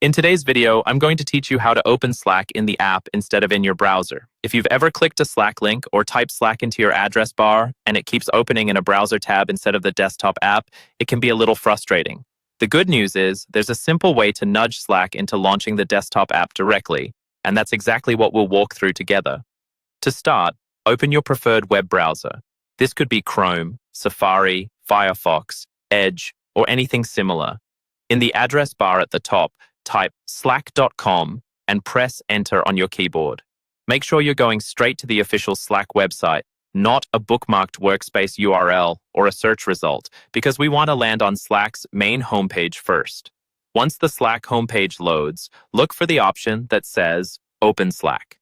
In today's video, I'm going to teach you how to open Slack in the app instead of in your browser. If you've ever clicked a Slack link or typed Slack into your address bar and it keeps opening in a browser tab instead of the desktop app, it can be a little frustrating. The good news is there's a simple way to nudge Slack into launching the desktop app directly, and that's exactly what we'll walk through together. To start, open your preferred web browser. This could be Chrome, Safari, Firefox, Edge, or anything similar. In the address bar at the top, type slack.com and press enter on your keyboard. Make sure you're going straight to the official Slack website, not a bookmarked Workspace URL or a search result, because we want to land on Slack's main homepage first. Once the Slack homepage loads, look for the option that says Open Slack.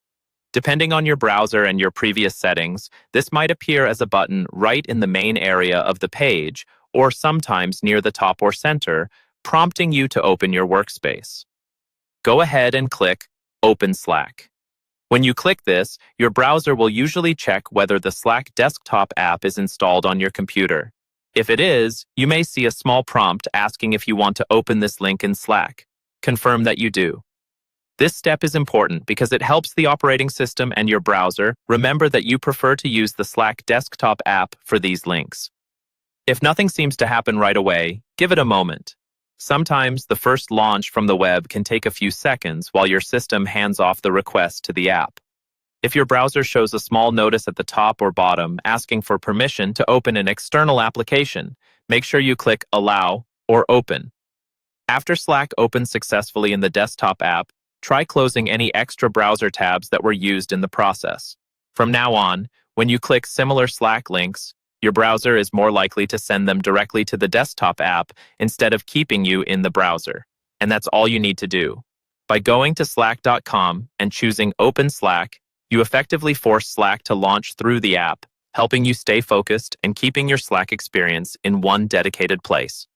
Depending on your browser and your previous settings, this might appear as a button right in the main area of the page, or sometimes near the top or center, prompting you to open your workspace. Go ahead and click Open Slack. When you click this, your browser will usually check whether the Slack desktop app is installed on your computer. If it is, you may see a small prompt asking if you want to open this link in Slack. Confirm that you do. This step is important because it helps the operating system and your browser remember that you prefer to use the Slack desktop app for these links. If nothing seems to happen right away, give it a moment. Sometimes the first launch from the web can take a few seconds while your system hands off the request to the app. If your browser shows a small notice at the top or bottom asking for permission to open an external application, make sure you click Allow or Open. After Slack opens successfully in the desktop app, try closing any extra browser tabs that were used in the process. From now on, when you click similar Slack links, your browser is more likely to send them directly to the desktop app instead of keeping you in the browser. And that's all you need to do. By going to slack.com and choosing Open Slack, you effectively force Slack to launch through the app, helping you stay focused and keeping your Slack experience in one dedicated place.